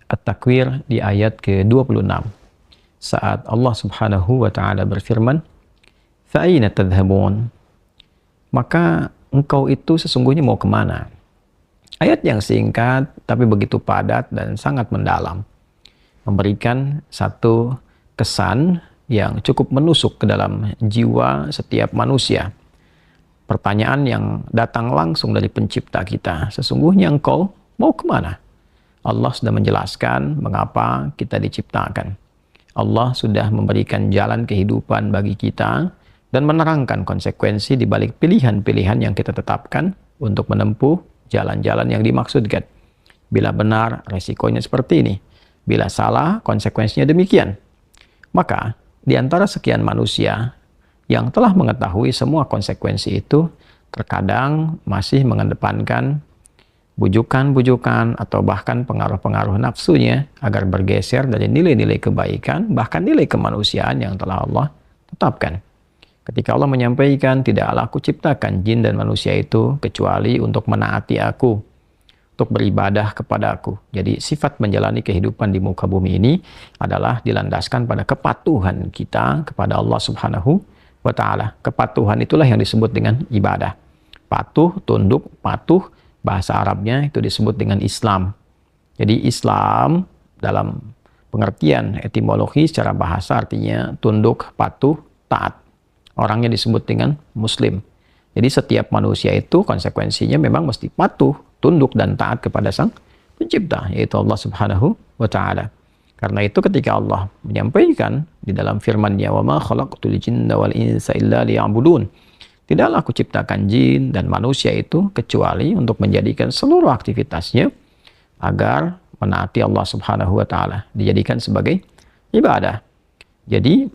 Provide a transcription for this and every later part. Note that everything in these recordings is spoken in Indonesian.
At-Takwir di ayat ke-26 saat Allah Subhanahu wa taala berfirman, "Fa aina tadhhabun?" Maka engkau itu sesungguhnya mau kemana? Ayat yang singkat tapi begitu padat dan sangat mendalam, memberikan satu kesan yang cukup menusuk ke dalam jiwa setiap manusia. Pertanyaan yang datang langsung dari pencipta kita, sesungguhnya engkau mau kemana? Allah sudah menjelaskan mengapa kita diciptakan. Allah sudah memberikan jalan kehidupan bagi kita dan menerangkan konsekuensi di balik pilihan-pilihan yang kita tetapkan untuk menempuh jalan-jalan yang dimaksudkan. Bila benar, resikonya seperti ini. Bila salah, konsekuensinya demikian. Maka, di antara sekian manusia yang telah mengetahui semua konsekuensi itu, terkadang masih mengedepankan bujukan-bujukan atau bahkan pengaruh-pengaruh nafsunya agar bergeser dari nilai-nilai kebaikan, bahkan nilai kemanusiaan yang telah Allah tetapkan. Ketika Allah menyampaikan, tidaklah aku ciptakan jin dan manusia itu kecuali untuk menaati aku, untuk beribadah kepada aku. Jadi sifat menjalani kehidupan di muka bumi ini adalah dilandaskan pada kepatuhan kita kepada Allah Subhanahu wa ta'ala. Kepatuhan itulah yang disebut dengan ibadah. Patuh, tunduk, patuh, bahasa Arabnya itu disebut dengan Islam. Jadi Islam dalam pengertian etimologi secara bahasa artinya tunduk, patuh, taat. Orangnya disebut dengan Muslim. Jadi setiap manusia itu konsekuensinya memang mesti patuh, tunduk, dan taat kepada Sang Pencipta, yaitu Allah Subhanahu wa ta'ala. Karena itu ketika Allah menyampaikan di dalam firman-Nya, "Wa ma khalaqtul jinna wal insa illa liya'budun." Tidaklah aku ciptakan jin dan manusia itu kecuali untuk menjadikan seluruh aktivitasnya agar menaati Allah Subhanahu wa ta'ala, dijadikan sebagai ibadah. Jadi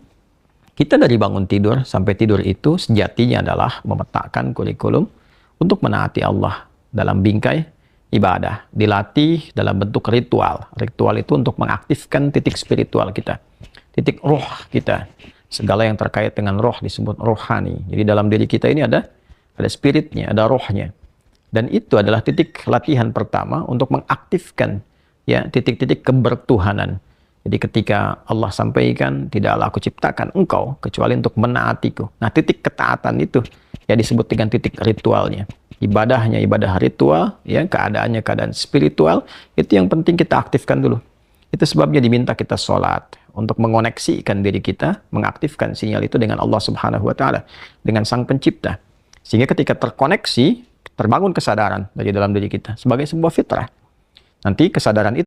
kita dari bangun tidur sampai tidur itu sejatinya adalah memetakan kurikulum untuk menaati Allah dalam bingkai ibadah. Dilatih dalam bentuk ritual. Ritual itu untuk mengaktifkan titik spiritual kita, titik roh kita. Segala yang terkait dengan roh disebut rohani. Jadi dalam diri kita ini ada spiritnya, ada rohnya. Dan itu adalah titik latihan pertama untuk mengaktifkan ya titik-titik kebertuhanan. Jadi ketika Allah sampaikan, tidaklah aku ciptakan engkau kecuali untuk menaatiku. Nah, titik ketaatan itu ya disebut dengan titik ritualnya. Ibadahnya ibadah ritual, ya keadaannya keadaan spiritual, itu yang penting kita aktifkan dulu. Itu sebabnya diminta kita sholat untuk mengoneksikan diri kita, mengaktifkan sinyal itu dengan Allah Subhanahu wa ta'ala, dengan Sang Pencipta. Sehingga ketika terkoneksi, terbangun kesadaran dari dalam diri kita sebagai sebuah fitrah. Nanti kesadaran itu